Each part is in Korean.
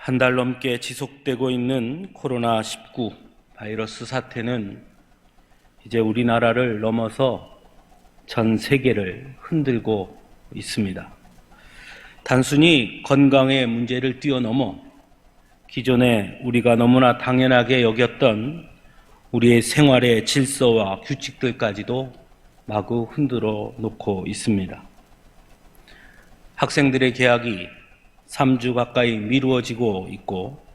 한 달 넘게 지속되고 있는 코로나19 바이러스 사태는 이제 우리나라를 넘어서 전 세계를 흔들고 있습니다. 단순히 건강의 문제를 뛰어넘어 기존에 우리가 너무나 당연하게 여겼던 우리의 생활의 질서와 규칙들까지도 마구 흔들어 놓고 있습니다. 학생들의 개학이 3주 가까이 미루어지고 있고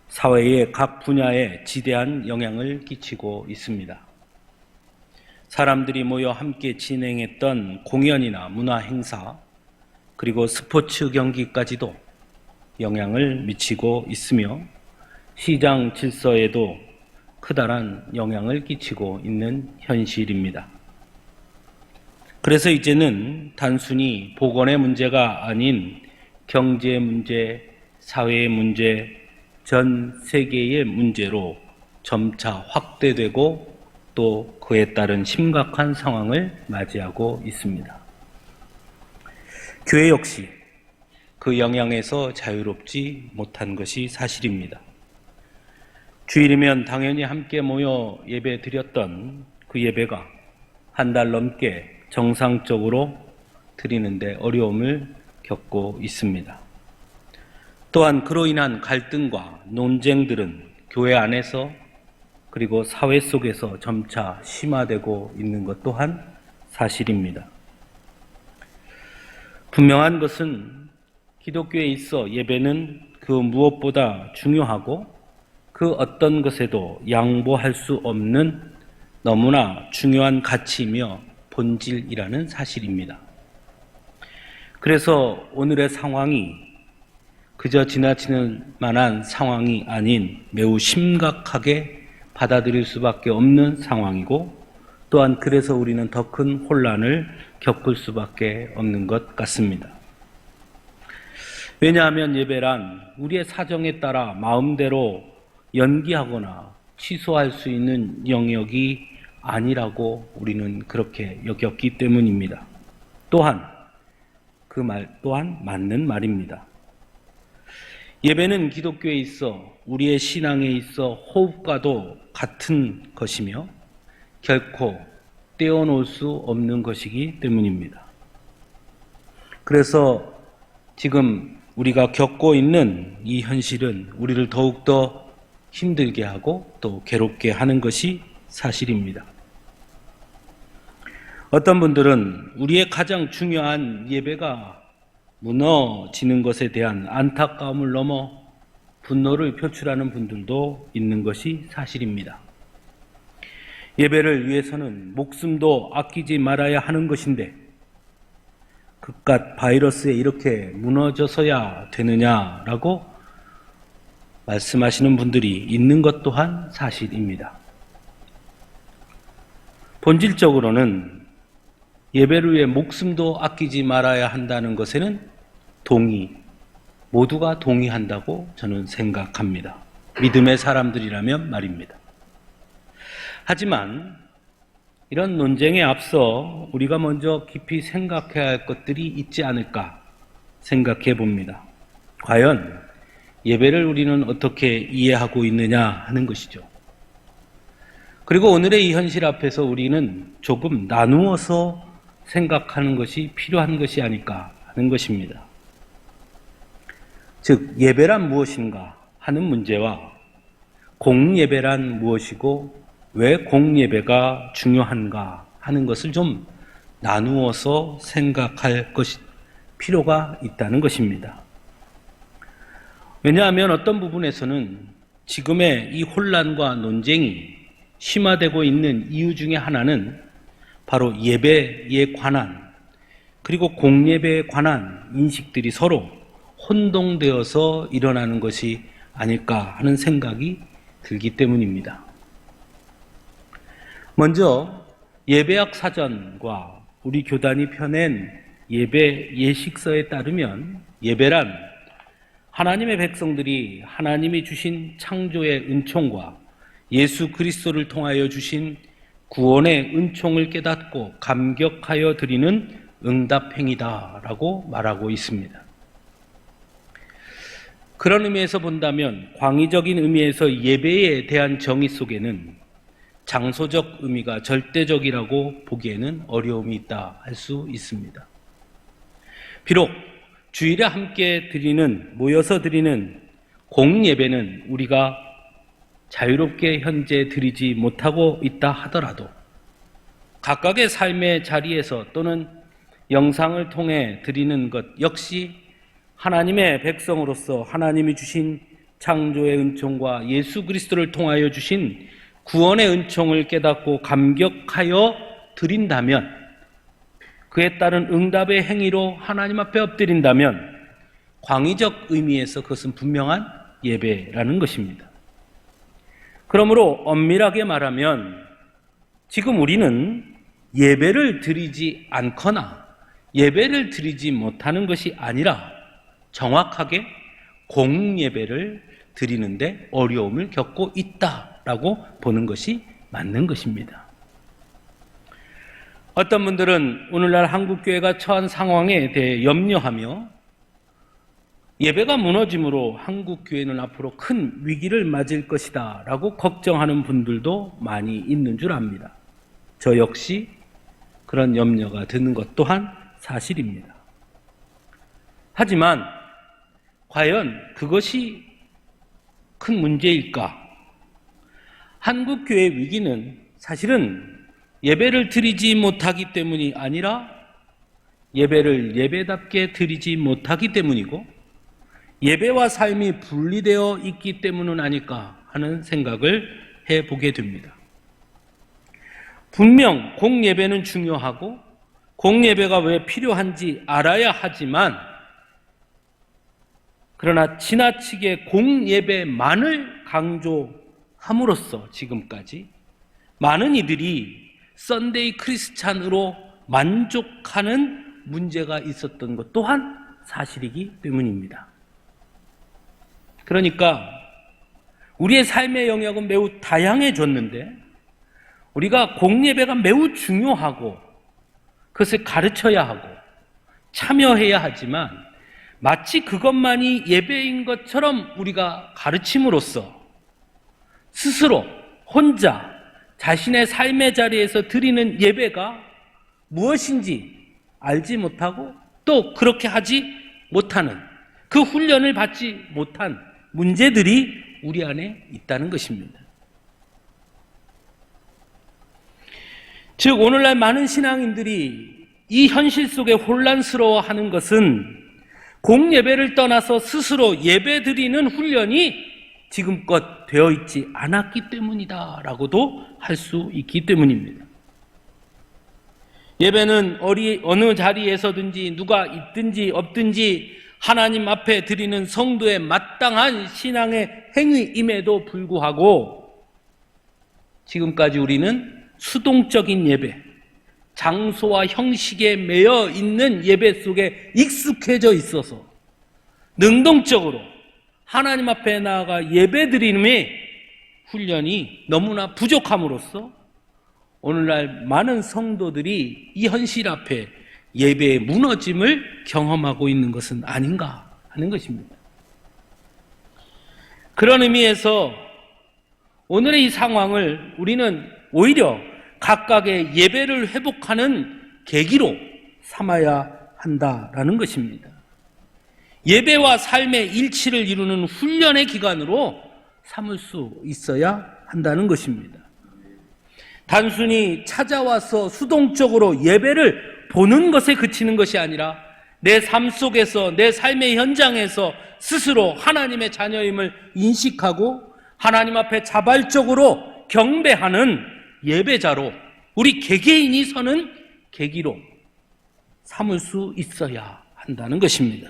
사회의 각 분야에 지대한 영향을 끼치고 있습니다. 사람들이 모여 함께 진행했던 공연이나 문화 행사 그리고 스포츠 경기까지도 영향을 미치고 있으며 시장 질서에도 크다란 영향을 끼치고 있는 현실입니다. 그래서 이제는 단순히 보건의 문제가 아닌 경제 문제, 사회의 문제, 전 세계의 문제로 점차 확대되고 또 그에 따른 심각한 상황을 맞이하고 있습니다. 교회 역시 그 영향에서 자유롭지 못한 것이 사실입니다. 주일이면 당연히 함께 모여 예배 드렸던 그 예배가 한 달 넘게 정상적으로 드리는데 어려움을 겪고 있습니다. 또한 그로 인한 갈등과 논쟁들은 교회 안에서 그리고 사회 속에서 점차 심화되고 있는 것 또한 사실입니다. 분명한 것은 기독교에 있어 예배는 그 무엇보다 중요하고 그 어떤 것에도 양보할 수 없는 너무나 중요한 가치이며 본질이라는 사실입니다. 그래서 오늘의 상황이 그저 지나치는 만한 상황이 아닌 매우 심각하게 받아들일 수밖에 없는 상황이고 또한 그래서 우리는 더 큰 혼란을 겪을 수밖에 없는 것 같습니다. 왜냐하면 예배란 우리의 사정에 따라 마음대로 연기하거나 취소할 수 있는 영역이 아니라고 우리는 그렇게 여겼기 때문입니다. 또한 그 말 또한 맞는 말입니다. 예배는 기독교에 있어 우리의 신앙에 있어 호흡과도 같은 것이며 결코 떼어놓을 수 없는 것이기 때문입니다. 그래서 지금 우리가 겪고 있는 이 현실은 우리를 더욱더 힘들게 하고 또 괴롭게 하는 것이 사실입니다. 어떤 분들은 우리의 가장 중요한 예배가 무너지는 것에 대한 안타까움을 넘어 분노를 표출하는 분들도 있는 것이 사실입니다. 예배를 위해서는 목숨도 아끼지 말아야 하는 것인데 그깟 바이러스에 이렇게 무너져서야 되느냐라고 말씀하시는 분들이 있는 것 또한 사실입니다. 본질적으로는 예배를 위해 목숨도 아끼지 말아야 한다는 것에는 모두가 동의한다고 저는 생각합니다. 믿음의 사람들이라면 말입니다. 하지만 이런 논쟁에 앞서 우리가 먼저 깊이 생각해야 할 것들이 있지 않을까 생각해 봅니다. 과연 예배를 우리는 어떻게 이해하고 있느냐 하는 것이죠. 그리고 오늘의 이 현실 앞에서 우리는 조금 나누어서 생각하는 것이 필요한 것이 아닐까 하는 것입니다. 즉 예배란 무엇인가 하는 문제와 공예배란 무엇이고 왜 공예배가 중요한가 하는 것을 좀 나누어서 생각할 필요가 있다는 것입니다. 왜냐하면 어떤 부분에서는 지금의 이 혼란과 논쟁이 심화되고 있는 이유 중에 하나는 바로 예배에 관한 그리고 공예배에 관한 인식들이 서로 혼동되어서 일어나는 것이 아닐까 하는 생각이 들기 때문입니다. 먼저 예배학 사전과 우리 교단이 펴낸 예배 예식서에 따르면 예배란 하나님의 백성들이 하나님이 주신 창조의 은총과 예수 그리스도를 통하여 주신 구원의 은총을 깨닫고 감격하여 드리는 응답행위다라고 말하고 있습니다. 그런 의미에서 본다면 광의적인 의미에서 예배에 대한 정의 속에는 장소적 의미가 절대적이라고 보기에는 어려움이 있다 할 수 있습니다. 비록 주일에 함께 모여서 드리는 공예배는 우리가 자유롭게 현재 드리지 못하고 있다 하더라도 각각의 삶의 자리에서 또는 영상을 통해 드리는 것 역시 하나님의 백성으로서 하나님이 주신 창조의 은총과 예수 그리스도를 통하여 주신 구원의 은총을 깨닫고 감격하여 드린다면, 그에 따른 응답의 행위로 하나님 앞에 엎드린다면 광의적 의미에서 그것은 분명한 예배라는 것입니다. 그러므로 엄밀하게 말하면 지금 우리는 예배를 드리지 않거나 예배를 드리지 못하는 것이 아니라 정확하게 공예배를 드리는데 어려움을 겪고 있다라고 보는 것이 맞는 것입니다. 어떤 분들은 오늘날 한국교회가 처한 상황에 대해 염려하며 예배가 무너짐으로 한국교회는 앞으로 큰 위기를 맞을 것이다 라고 걱정하는 분들도 많이 있는 줄 압니다. 저 역시 그런 염려가 드는 것 또한 사실입니다. 하지만 과연 그것이 큰 문제일까? 한국교회의 위기는 사실은 예배를 드리지 못하기 때문이 아니라 예배를 예배답게 드리지 못하기 때문이고 예배와 삶이 분리되어 있기 때문은 아닐까 하는 생각을 해보게 됩니다. 분명 공예배는 중요하고 공예배가 왜 필요한지 알아야 하지만 그러나 지나치게 공예배만을 강조함으로써 지금까지 많은 이들이 썬데이 크리스찬으로 만족하는 문제가 있었던 것 또한 사실이기 때문입니다. 그러니까 우리의 삶의 영역은 매우 다양해졌는데 우리가 공예배가 매우 중요하고 그것을 가르쳐야 하고 참여해야 하지만 마치 그것만이 예배인 것처럼 우리가 가르침으로써 스스로 혼자 자신의 삶의 자리에서 드리는 예배가 무엇인지 알지 못하고 또 그렇게 하지 못하는 그 훈련을 받지 못한 문제들이 우리 안에 있다는 것입니다. 즉 오늘날 많은 신앙인들이 이 현실 속에 혼란스러워하는 것은 공예배를 떠나서 스스로 예배드리는 훈련이 지금껏 되어 있지 않았기 때문이다라고도 할 수 있기 때문입니다. 예배는 어느 자리에서든지 누가 있든지 없든지 하나님 앞에 드리는 성도의 마땅한 신앙의 행위임에도 불구하고 지금까지 우리는 수동적인 예배, 장소와 형식에 매여 있는 예배 속에 익숙해져 있어서 능동적으로 하나님 앞에 나아가 예배드림의 훈련이 너무나 부족함으로써 오늘날 많은 성도들이 이 현실 앞에 예배의 무너짐을 경험하고 있는 것은 아닌가 하는 것입니다. 그런 의미에서 오늘의 이 상황을 우리는 오히려 각각의 예배를 회복하는 계기로 삼아야 한다라는 것입니다. 예배와 삶의 일치를 이루는 훈련의 기간으로 삼을 수 있어야 한다는 것입니다. 단순히 찾아와서 수동적으로 예배를 보는 것에 그치는 것이 아니라 내 삶 속에서 내 삶의 현장에서 스스로 하나님의 자녀임을 인식하고 하나님 앞에 자발적으로 경배하는 예배자로 우리 개개인이 서는 계기로 삼을 수 있어야 한다는 것입니다.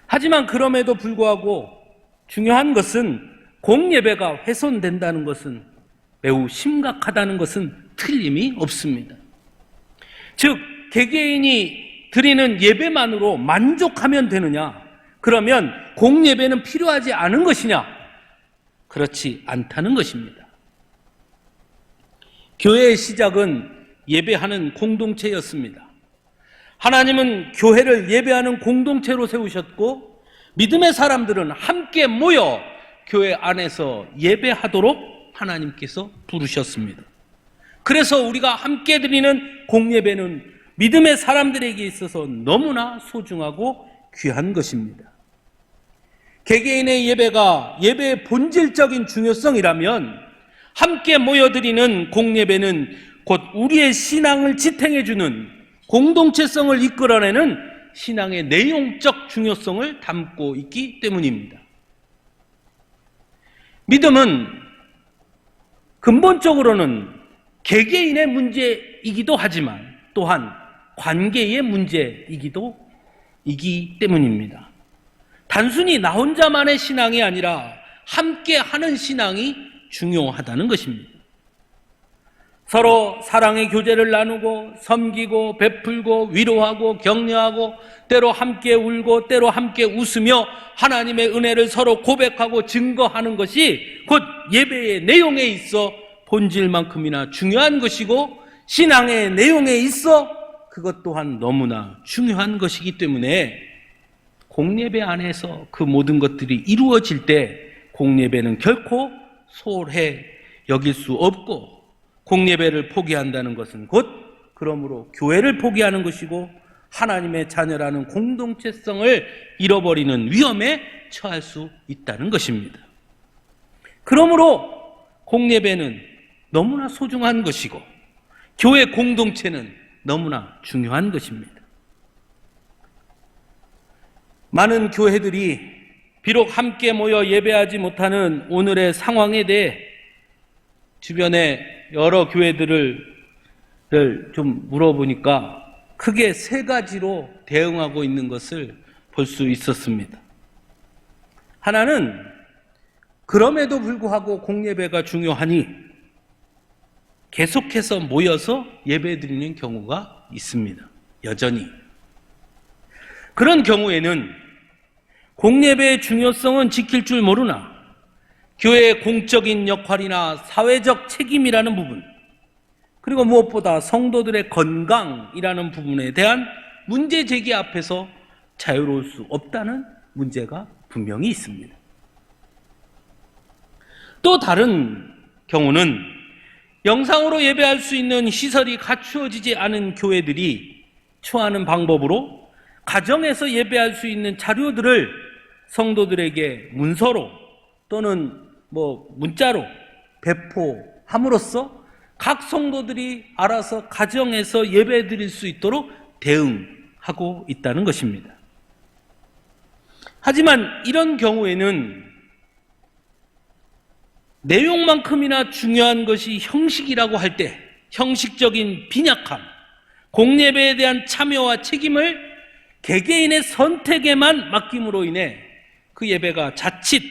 하지만 그럼에도 불구하고 중요한 것은 공예배가 훼손된다는 것은 매우 심각하다는 것은 틀림이 없습니다. 즉 개개인이 드리는 예배만으로 만족하면 되느냐? 그러면 공예배는 필요하지 않은 것이냐? 그렇지 않다는 것입니다. 교회의 시작은 예배하는 공동체였습니다. 하나님은 교회를 예배하는 공동체로 세우셨고 믿음의 사람들은 함께 모여 교회 안에서 예배하도록 하나님께서 부르셨습니다. 그래서 우리가 함께 드리는 공예배는 믿음의 사람들에게 있어서 너무나 소중하고 귀한 것입니다. 개개인의 예배가 예배의 본질적인 중요성이라면 함께 모여드리는 공예배는 곧 우리의 신앙을 지탱해주는 공동체성을 이끌어내는 신앙의 내용적 중요성을 담고 있기 때문입니다. 믿음은 근본적으로는 개개인의 문제이기도 하지만 또한 관계의 문제이기 때문입니다. 단순히 나 혼자만의 신앙이 아니라 함께 하는 신앙이 중요하다는 것입니다. 서로 사랑의 교제를 나누고 섬기고 베풀고 위로하고 격려하고 때로 함께 울고 때로 함께 웃으며 하나님의 은혜를 서로 고백하고 증거하는 것이 곧 예배의 내용에 있어 본질만큼이나 중요한 것이고 신앙의 내용에 있어 그것 또한 너무나 중요한 것이기 때문에 공예배 안에서 그 모든 것들이 이루어질 때 공예배는 결코 소홀해 여길 수 없고 공예배를 포기한다는 것은 곧 그러므로 교회를 포기하는 것이고 하나님의 자녀라는 공동체성을 잃어버리는 위험에 처할 수 있다는 것입니다. 그러므로 공예배는 너무나 소중한 것이고 교회 공동체는 너무나 중요한 것입니다. 많은 교회들이 비록 함께 모여 예배하지 못하는 오늘의 상황에 대해 주변에 여러 교회들을 좀 물어보니까 크게 세 가지로 대응하고 있는 것을 볼 수 있었습니다. 하나는 그럼에도 불구하고 공예배가 중요하니 계속해서 모여서 예배드리는 경우가 있습니다. 여전히. 그런 경우에는 공예배의 중요성은 지킬 줄 모르나 교회의 공적인 역할이나 사회적 책임이라는 부분, 그리고 무엇보다 성도들의 건강이라는 부분에 대한 문제 제기 앞에서 자유로울 수 없다는 문제가 분명히 있습니다. 또 다른 경우는 영상으로 예배할 수 있는 시설이 갖추어지지 않은 교회들이 처하는 방법으로 가정에서 예배할 수 있는 자료들을 성도들에게 문서로 또는 문자로 배포함으로써 각 성도들이 알아서 가정에서 예배 드릴 수 있도록 대응하고 있다는 것입니다. 하지만 이런 경우에는 내용만큼이나 중요한 것이 형식이라고 할 때 형식적인 빈약함, 공예배에 대한 참여와 책임을 개개인의 선택에만 맡김으로 인해 그 예배가 자칫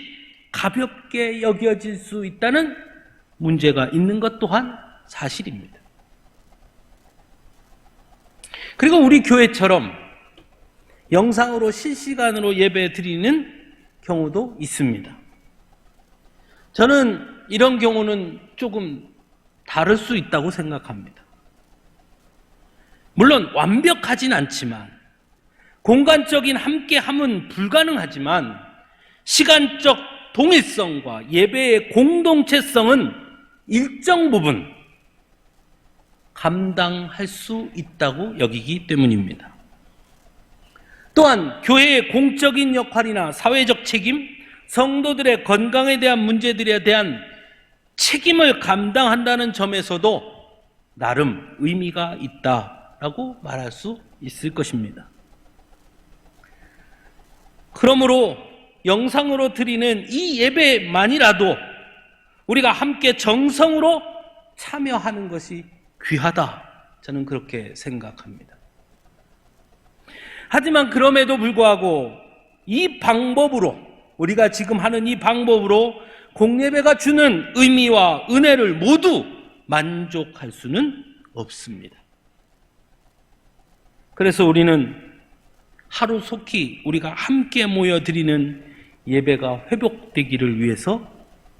가볍게 여겨질 수 있다는 문제가 있는 것 또한 사실입니다. 그리고 우리 교회처럼 영상으로 실시간으로 예배 드리는 경우도 있습니다. 저는 이런 경우는 조금 다를 수 있다고 생각합니다. 물론 완벽하진 않지만 공간적인 함께함은 불가능하지만 시간적 동일성과 예배의 공동체성은 일정 부분 감당할 수 있다고 여기기 때문입니다. 또한 교회의 공적인 역할이나 사회적 책임, 성도들의 건강에 대한 문제들에 대한 책임을 감당한다는 점에서도 나름 의미가 있다라고 말할 수 있을 것입니다. 그러므로 영상으로 드리는 이 예배만이라도 우리가 함께 정성으로 참여하는 것이 귀하다. 저는 그렇게 생각합니다. 하지만 그럼에도 불구하고 이 방법으로 우리가 지금 하는 이 방법으로 공예배가 주는 의미와 은혜를 모두 만족할 수는 없습니다. 그래서 우리는 하루속히 우리가 함께 모여 드리는 예배가 회복되기를 위해서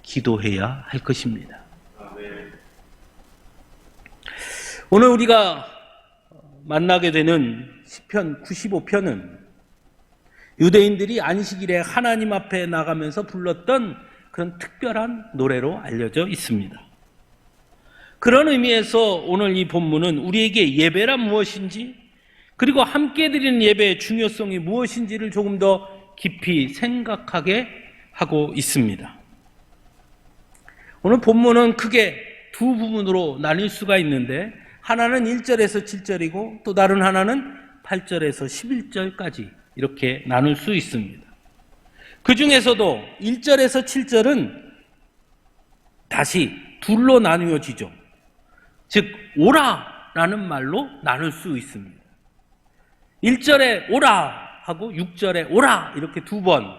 기도해야 할 것입니다. 오늘 우리가 만나게 되는 시편 95편은 유대인들이 안식일에 하나님 앞에 나가면서 불렀던 그런 특별한 노래로 알려져 있습니다. 그런 의미에서 오늘 이 본문은 우리에게 예배란 무엇인지, 그리고 함께 드리는 예배의 중요성이 무엇인지를 조금 더 깊이 생각하게 하고 있습니다. 오늘 본문은 크게 두 부분으로 나뉠 수가 있는데, 하나는 1절에서 7절이고 또 다른 하나는 8절에서 11절까지 이렇게 나눌 수 있습니다. 그 중에서도 1절에서 7절은 다시 둘로 나누어지죠. 즉 오라라는 말로 나눌 수 있습니다. 1절에 오라 하고 6절에 오라 이렇게 두 번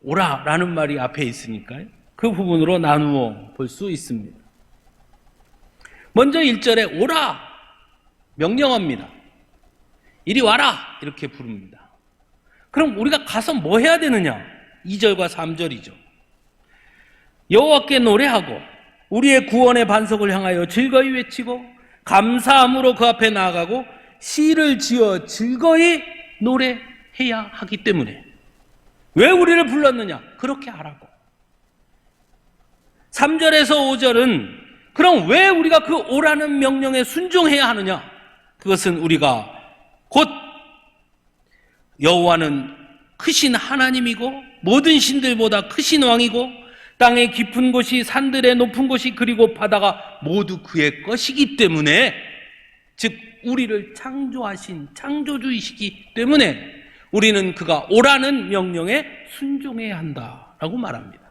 오라라는 말이 앞에 있으니까요. 그 부분으로 나누어 볼 수 있습니다. 먼저 1절에 오라 명령합니다. 이리 와라 이렇게 부릅니다. 그럼 우리가 가서 뭐 해야 되느냐? 2절과 3절이죠. 여호와께 노래하고 우리의 구원의 반석을 향하여 즐거이 외치고 감사함으로 그 앞에 나아가고 시를 지어 즐거이 노래해야 하기 때문에. 왜 우리를 불렀느냐? 그렇게 하라고. 3절에서 5절은 그럼 왜 우리가 그 오라는 명령에 순종해야 하느냐? 그것은 우리가 곧 여호와는 크신 하나님이고 모든 신들보다 크신 왕이고 땅의 깊은 곳이 산들의 높은 곳이 그리고 바다가 모두 그의 것이기 때문에, 즉 우리를 창조하신 창조주이시기 때문에 우리는 그가 오라는 명령에 순종해야 한다라고 말합니다.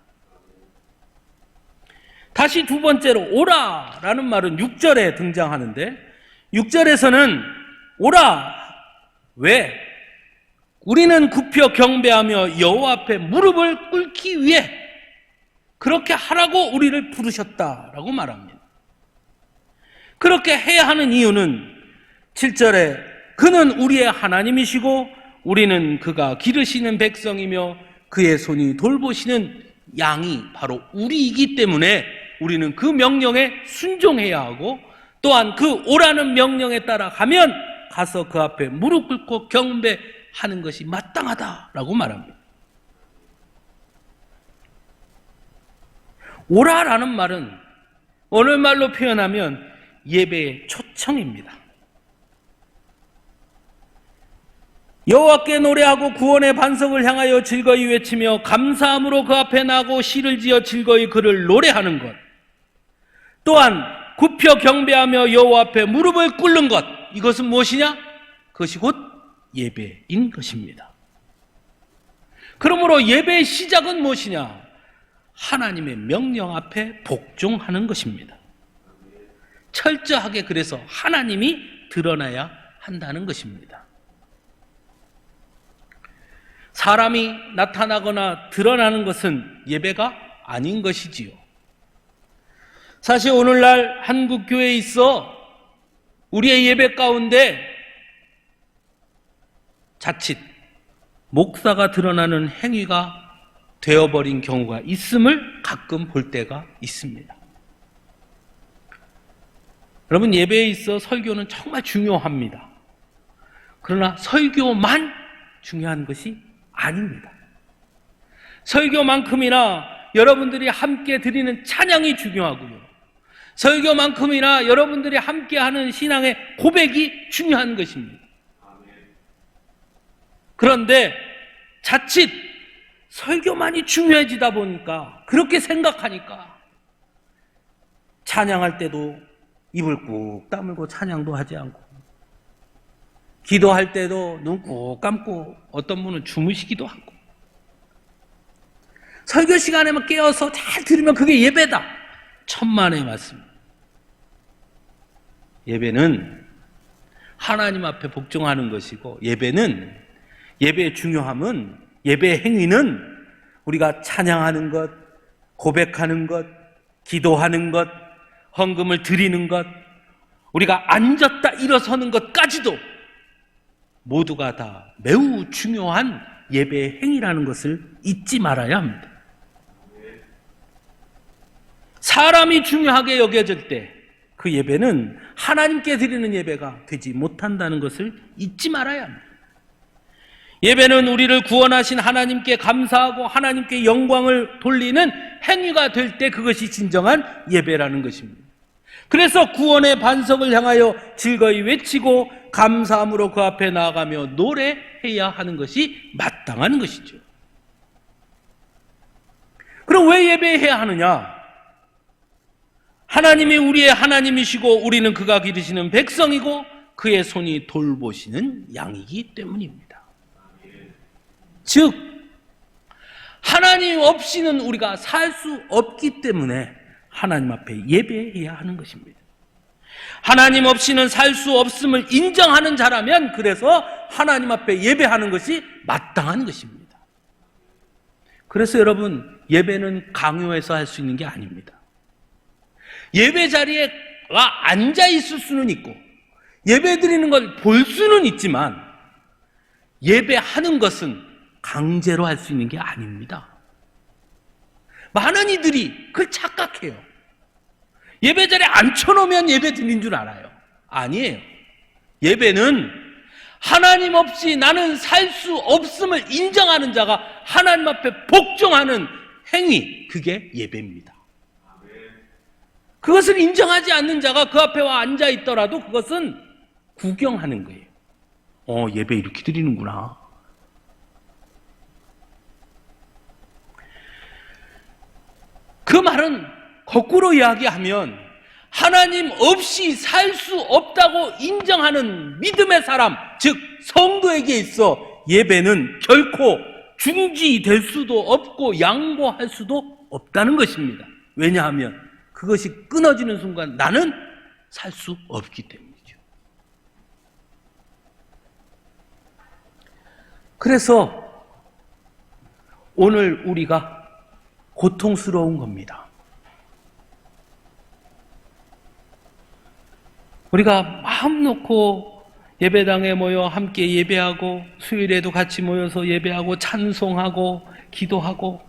다시 두 번째로 오라라는 말은 6절에 등장하는데, 6절에서는 오라, 왜? 우리는 굽혀 경배하며 여호와 앞에 무릎을 꿇기 위해 그렇게 하라고 우리를 부르셨다라고 말합니다. 그렇게 해야 하는 이유는 7절에 그는 우리의 하나님이시고 우리는 그가 기르시는 백성이며 그의 손이 돌보시는 양이 바로 우리이기 때문에 우리는 그 명령에 순종해야 하고, 또한 그 오라는 명령에 따라 가면 가서 그 앞에 무릎 꿇고 경배하는 것이 마땅하다라고 말합니다. 오라라는 말은 오늘말로 표현하면 예배의 초청입니다. 여호와께 노래하고 구원의 반석을 향하여 즐거이 외치며 감사함으로 그 앞에 나고 시를 지어 즐거이 그를 노래하는 것, 또한 굽혀 경배하며 여호와 앞에 무릎을 꿇는 것, 이것은 무엇이냐? 그것이 곧 예배인 것입니다. 그러므로 예배의 시작은 무엇이냐? 하나님의 명령 앞에 복종하는 것입니다. 철저하게 그래서 하나님이 드러나야 한다는 것입니다. 사람이 나타나거나 드러나는 것은 예배가 아닌 것이지요. 사실 오늘날 한국 교회에 있어 우리의 예배 가운데 자칫 목사가 드러나는 행위가 되어버린 경우가 있음을 가끔 볼 때가 있습니다. 여러분, 예배에 있어 설교는 정말 중요합니다. 그러나 설교만 중요한 것이 아닙니다. 설교만큼이나 여러분들이 함께 드리는 찬양이 중요하고요. 설교만큼이나 여러분들이 함께하는 신앙의 고백이 중요한 것입니다. 그런데 자칫 설교만이 중요해지다 보니까, 그렇게 생각하니까 찬양할 때도 입을 꾹 다물고 찬양도 하지 않고, 기도할 때도 눈 꾹 감고 어떤 분은 주무시기도 하고, 설교 시간에만 깨어서 잘 들으면 그게 예배다. 천만의 말씀. 예배는 하나님 앞에 복종하는 것이고, 예배의 중요함은, 예배의 행위는 우리가 찬양하는 것, 고백하는 것, 기도하는 것, 헌금을 드리는 것, 우리가 앉았다 일어서는 것까지도 모두가 다 매우 중요한 예배의 행위라는 것을 잊지 말아야 합니다. 사람이 중요하게 여겨질 때 그 예배는 하나님께 드리는 예배가 되지 못한다는 것을 잊지 말아야 합니다. 예배는 우리를 구원하신 하나님께 감사하고 하나님께 영광을 돌리는 행위가 될 때 그것이 진정한 예배라는 것입니다. 그래서 구원의 반석을 향하여 즐거이 외치고 감사함으로 그 앞에 나아가며 노래해야 하는 것이 마땅한 것이죠. 그럼 왜 예배해야 하느냐? 하나님이 우리의 하나님이시고 우리는 그가 기르시는 백성이고 그의 손이 돌보시는 양이기 때문입니다. 즉 하나님 없이는 우리가 살 수 없기 때문에 하나님 앞에 예배해야 하는 것입니다. 하나님 없이는 살 수 없음을 인정하는 자라면 그래서 하나님 앞에 예배하는 것이 마땅한 것입니다. 그래서 여러분, 예배는 강요해서 할 수 있는 게 아닙니다. 예배 자리에 앉아 있을 수는 있고 예배 드리는 걸 볼 수는 있지만 예배하는 것은 강제로 할 수 있는 게 아닙니다. 많은 이들이 그걸 착각해요. 예배 자리에 앉혀놓으면 예배 드린 줄 알아요. 아니에요. 예배는 하나님 없이 나는 살 수 없음을 인정하는 자가 하나님 앞에 복종하는 행위, 그게 예배입니다. 그것을 인정하지 않는 자가 그 앞에 와 앉아 있더라도 그것은 구경하는 거예요. 예배 이렇게 드리는구나. 그 말은 거꾸로 이야기하면 하나님 없이 살 수 없다고 인정하는 믿음의 사람, 즉 성도에게 있어 예배는 결코 중지될 수도 없고 양보할 수도 없다는 것입니다. 왜냐하면 그것이 끊어지는 순간 나는 살 수 없기 때문이죠. 그래서 오늘 우리가 고통스러운 겁니다. 우리가 마음 놓고 예배당에 모여 함께 예배하고 수요일에도 같이 모여서 예배하고 찬송하고 기도하고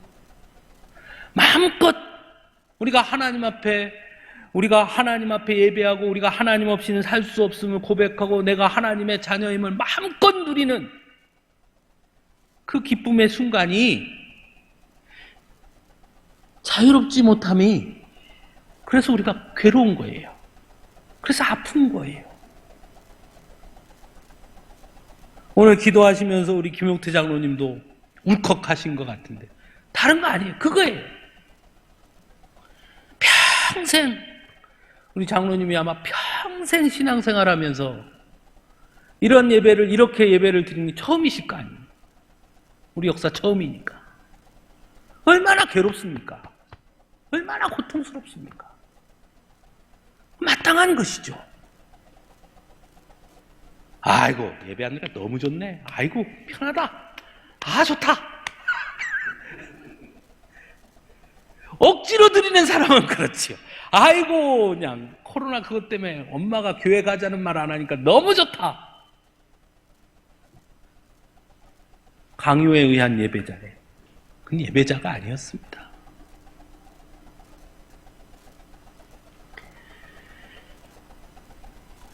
마음껏 우리가 하나님 앞에 예배하고 우리가 하나님 없이는 살 수 없음을 고백하고 내가 하나님의 자녀임을 마음껏 누리는 그 기쁨의 순간이 자유롭지 못함이 그래서 우리가 괴로운 거예요. 그래서 아픈 거예요. 오늘 기도하시면서 우리 김용태 장로님도 울컥하신 것 같은데 다른 거 아니에요. 그거예요. 평생 우리 장로님이 아마 평생 신앙생활하면서 이런 예배를 이렇게 예배를 드리는 게 처음이실 거 아니에요. 우리 역사 처음이니까. 얼마나 괴롭습니까? 얼마나 고통스럽습니까? 마땅한 것이죠. 아이고 예배하니까 너무 좋네. 아이고 편하다. 아 좋다. 억지로 드리는 사람은 그렇지요. 아이고 그냥 코로나 그것 때문에 엄마가 교회 가자는 말 안 하니까 너무 좋다. 강요에 의한 예배자래. 그건 예배자가 아니었습니다.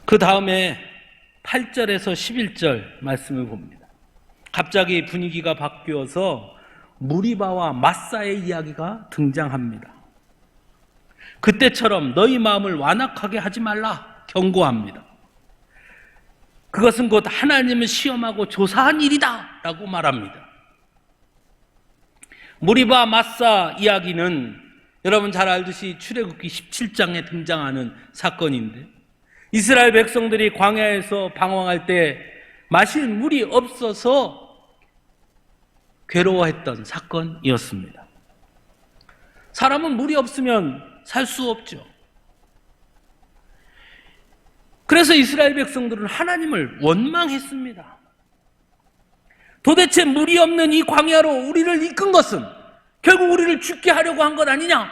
그 다음에 8절에서 11절 말씀을 봅니다. 갑자기 분위기가 바뀌어서 무리바와 마사의 이야기가 등장합니다. 그때처럼 너희 마음을 완악하게 하지 말라 경고합니다. 그것은 곧 하나님을 시험하고 조사한 일이다 라고 말합니다. 무리바 마사 이야기는 여러분 잘 알듯이 출애굽기 17장에 등장하는 사건인데 이스라엘 백성들이 광야에서 방황할 때 마실 물이 없어서 괴로워했던 사건이었습니다. 사람은 물이 없으면 살 수 없죠. 그래서 이스라엘 백성들은 하나님을 원망했습니다. 도대체 물이 없는 이 광야로 우리를 이끈 것은 결국 우리를 죽게 하려고 한 것 아니냐?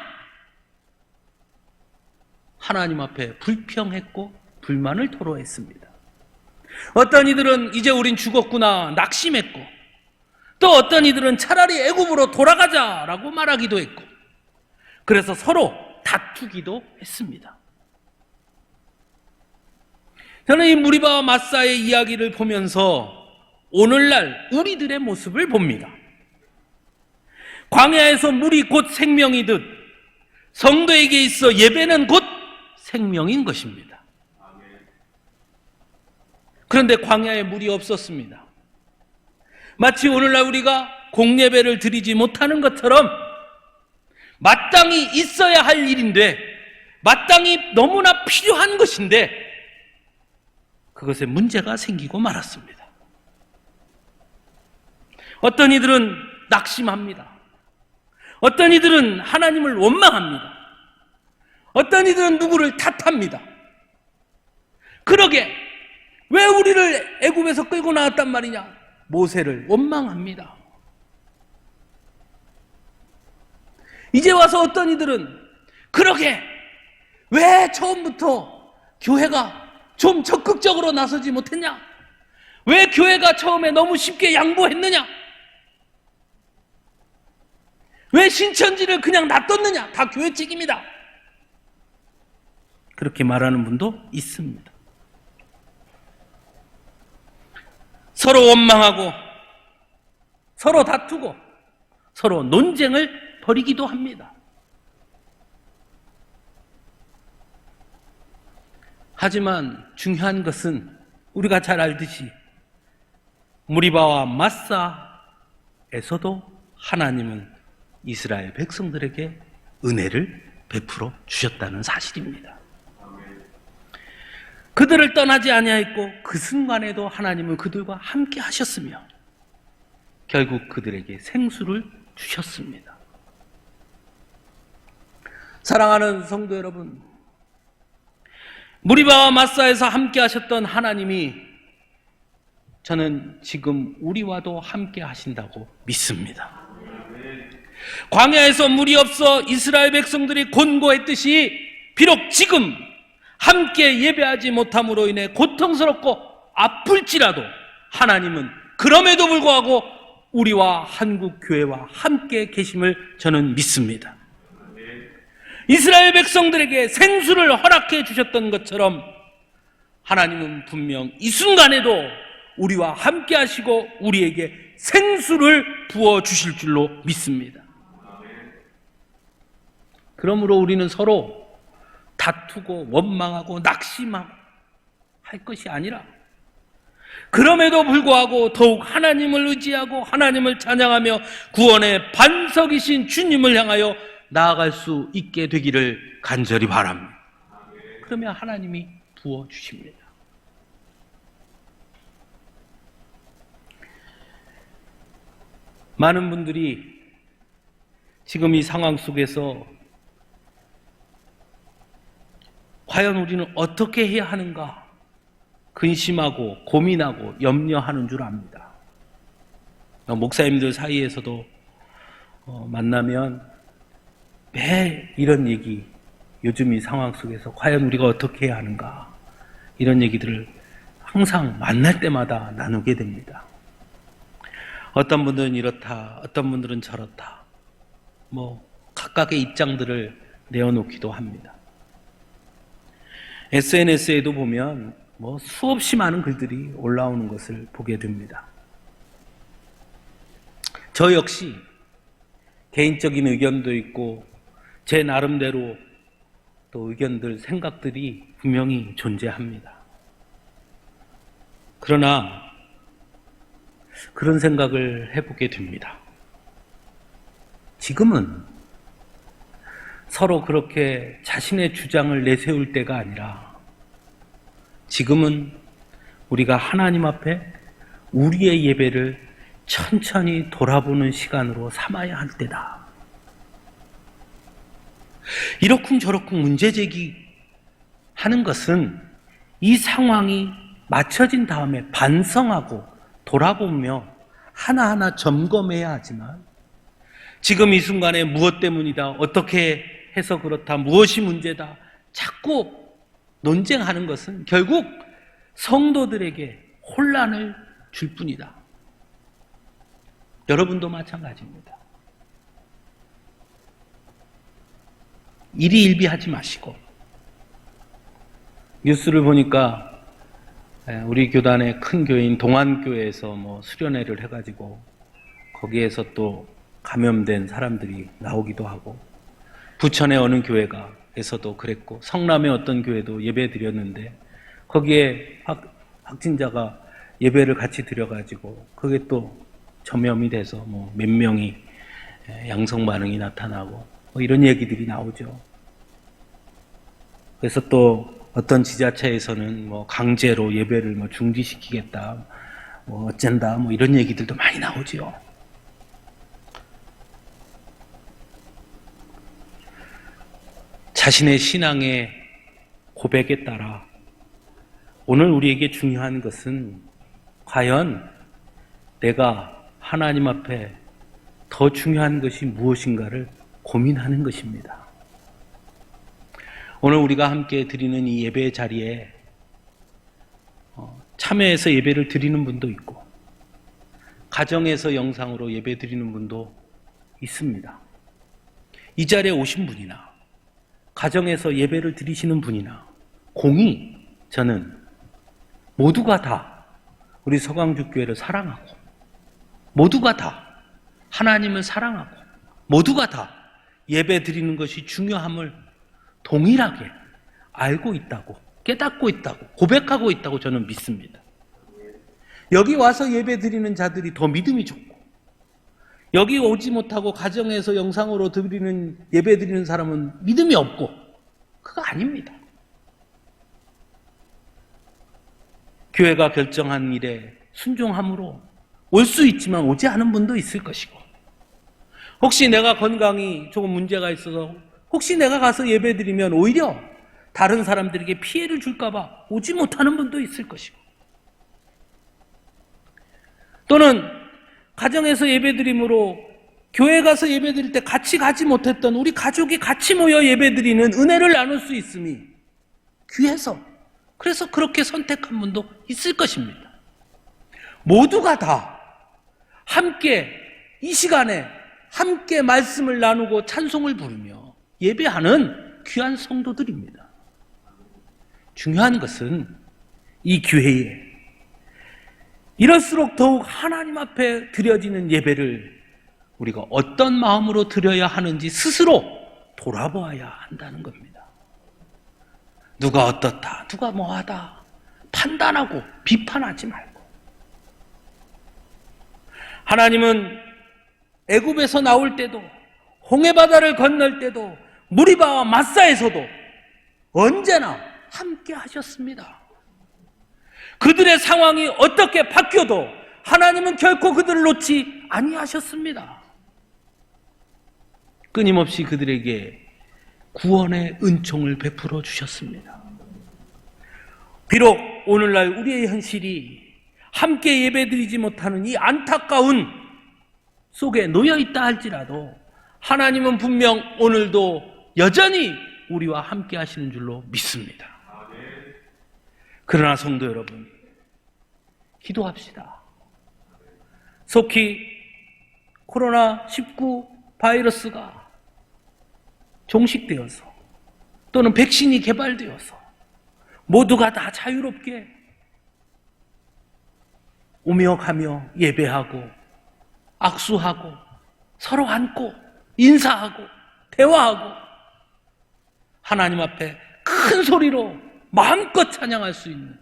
하나님 앞에 불평했고 불만을 토로했습니다. 어떤 이들은 이제 우린 죽었구나 낙심했고 또 어떤 이들은 차라리 애굽으로 돌아가자라고 말하기도 했고 그래서 서로 다투기도 했습니다. 저는 이 무리바와 마사의 이야기를 보면서 오늘날 우리들의 모습을 봅니다. 광야에서 물이 곧 생명이듯 성도에게 있어 예배는 곧 생명인 것입니다. 그런데 광야에 물이 없었습니다. 마치 오늘날 우리가 공예배를 드리지 못하는 것처럼 마땅히 있어야 할 일인데, 마땅히 너무나 필요한 것인데 그것에 문제가 생기고 말았습니다. 어떤 이들은 낙심합니다. 어떤 이들은 하나님을 원망합니다. 어떤 이들은 누구를 탓합니다. 그러게 왜 우리를 애굽에서 끌고 나왔단 말이냐? 모세를 원망합니다. 이제 와서 어떤 이들은 그러게 왜 처음부터 교회가 좀 적극적으로 나서지 못했냐? 왜 교회가 처음에 너무 쉽게 양보했느냐? 왜 신천지를 그냥 놔뒀느냐? 다 교회 책임이다. 그렇게 말하는 분도 있습니다. 서로 원망하고 서로 다투고 서로 논쟁을 벌이기도 합니다. 하지만 중요한 것은 우리가 잘 알듯이 무리바와 마사에서도 하나님은 이스라엘 백성들에게 은혜를 베풀어 주셨다는 사실입니다. 그들을 떠나지 아니하였고 그 순간에도 하나님은 그들과 함께 하셨으며 결국 그들에게 생수를 주셨습니다. 사랑하는 성도 여러분, 무리바와 마사에서 함께 하셨던 하나님이 저는 지금 우리와도 함께 하신다고 믿습니다. 광야에서 물이 없어 이스라엘 백성들이 곤고했듯이 비록 지금 함께 예배하지 못함으로 인해 고통스럽고 아플지라도 하나님은 그럼에도 불구하고 우리와 한국 교회와 함께 계심을 저는 믿습니다. 이스라엘 백성들에게 생수를 허락해 주셨던 것처럼 하나님은 분명 이 순간에도 우리와 함께 하시고 우리에게 생수를 부어 주실 줄로 믿습니다. 그러므로 우리는 서로 다투고 원망하고 낙심하고 할 것이 아니라 그럼에도 불구하고 더욱 하나님을 의지하고 하나님을 찬양하며 구원의 반석이신 주님을 향하여 나아갈 수 있게 되기를 간절히 바랍니다. 그러면 하나님이 부어주십니다. 많은 분들이 지금 이 상황 속에서 과연 우리는 어떻게 해야 하는가 근심하고 고민하고 염려하는 줄 압니다. 목사님들 사이에서도 만나면 매일 이런 얘기, 요즘 이 상황 속에서 과연 우리가 어떻게 해야 하는가, 이런 얘기들을 항상 만날 때마다 나누게 됩니다. 어떤 분들은 이렇다, 어떤 분들은 저렇다, 각각의 입장들을 내어놓기도 합니다. SNS에도 보면 수없이 많은 글들이 올라오는 것을 보게 됩니다. 저 역시 개인적인 의견도 있고 제 나름대로 또 의견들, 생각들이 분명히 존재합니다. 그러나 그런 생각을 해보게 됩니다. 지금은 서로 그렇게 자신의 주장을 내세울 때가 아니라 지금은 우리가 하나님 앞에 우리의 예배를 천천히 돌아보는 시간으로 삼아야 할 때다. 이러쿵저러쿵 문제 제기하는 것은 이 상황이 맞춰진 다음에 반성하고 돌아보며 하나하나 점검해야 하지만 지금 이 순간에 무엇 때문이다, 어떻게 해서 그렇다, 무엇이 문제다 자꾸 논쟁하는 것은 결국 성도들에게 혼란을 줄 뿐이다. 여러분도 마찬가지입니다. 일희일비하지 마시고, 뉴스를 보니까 우리 교단의 큰 교회인 동안교회에서 수련회를 해가지고 거기에서 또 감염된 사람들이 나오기도 하고, 부천의 어느 교회에서도 그랬고, 성남의 어떤 교회도 예배 드렸는데 거기에 확진자가 예배를 같이 드려가지고 그게 또 전염이 돼서 몇 명이 양성 반응이 나타나고 이런 얘기들이 나오죠. 그래서 또 어떤 지자체에서는 강제로 예배를 중지시키겠다, 어쩐다, 이런 얘기들도 많이 나오죠. 자신의 신앙의 고백에 따라 오늘 우리에게 중요한 것은 과연 내가 하나님 앞에 더 중요한 것이 무엇인가를 고민하는 것입니다. 오늘 우리가 함께 드리는 이 예배 자리에 참여해서 예배를 드리는 분도 있고, 가정에서 영상으로 예배 드리는 분도 있습니다. 이 자리에 오신 분이나 가정에서 예배를 드리시는 분이나 공히 저는 모두가 다 우리 서강주교회를 사랑하고, 모두가 다 하나님을 사랑하고, 모두가 다 예배 드리는 것이 중요함을 동일하게 알고 있다고, 깨닫고 있다고, 고백하고 있다고 저는 믿습니다. 여기 와서 예배 드리는 자들이 더 믿음이 좋고, 여기 오지 못하고 가정에서 영상으로 드리는 예배 드리는 사람은 믿음이 없고, 그거 아닙니다. 교회가 결정한 일에 순종함으로 올 수 있지만 오지 않은 분도 있을 것이고, 혹시 내가 건강이 조금 문제가 있어서 혹시 내가 가서 예배 드리면 오히려 다른 사람들에게 피해를 줄까 봐 오지 못하는 분도 있을 것이고, 또는 가정에서 예배 드림으로 교회 가서 예배 드릴 때 같이 가지 못했던 우리 가족이 같이 모여 예배 드리는 은혜를 나눌 수 있음이 귀해서, 그래서 그렇게 선택한 분도 있을 것입니다. 모두가 다 함께 이 시간에 함께 말씀을 나누고 찬송을 부르며 예배하는 귀한 성도들입니다. 중요한 것은 이 교회에 이럴수록 더욱 하나님 앞에 드려지는 예배를 우리가 어떤 마음으로 드려야 하는지 스스로 돌아보아야 한다는 겁니다. 누가 어떻다, 누가 뭐하다 판단하고 비판하지 말고, 하나님은 애굽에서 나올 때도, 홍해바다를 건널 때도, 무리바와 마사에서도 언제나 함께 하셨습니다. 그들의 상황이 어떻게 바뀌어도 하나님은 결코 그들을 놓지 아니하셨습니다. 끊임없이 그들에게 구원의 은총을 베풀어 주셨습니다. 비록 오늘날 우리의 현실이 함께 예배드리지 못하는 이 안타까운 속에 놓여 있다 할지라도 하나님은 분명 오늘도 여전히 우리와 함께 하시는 줄로 믿습니다. 그러나 성도 여러분, 기도합시다. 속히 코로나19 바이러스가 종식되어서 또는 백신이 개발되어서 모두가 다 자유롭게 오며 가며 예배하고 악수하고 서로 안고 인사하고 대화하고 하나님 앞에 큰 소리로 마음껏 찬양할 수 있는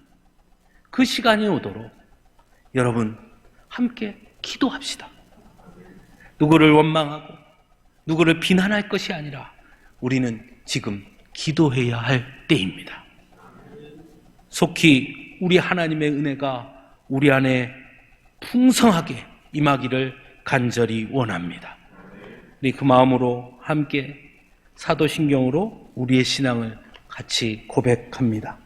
그 시간이 오도록 여러분 함께 기도합시다. 누구를 원망하고 누구를 비난할 것이 아니라 우리는 지금 기도해야 할 때입니다. 속히 우리 하나님의 은혜가 우리 안에 풍성하게 임하기를 간절히 원합니다. 우리 그 마음으로 함께 사도신경으로 우리의 신앙을 같이 고백합니다.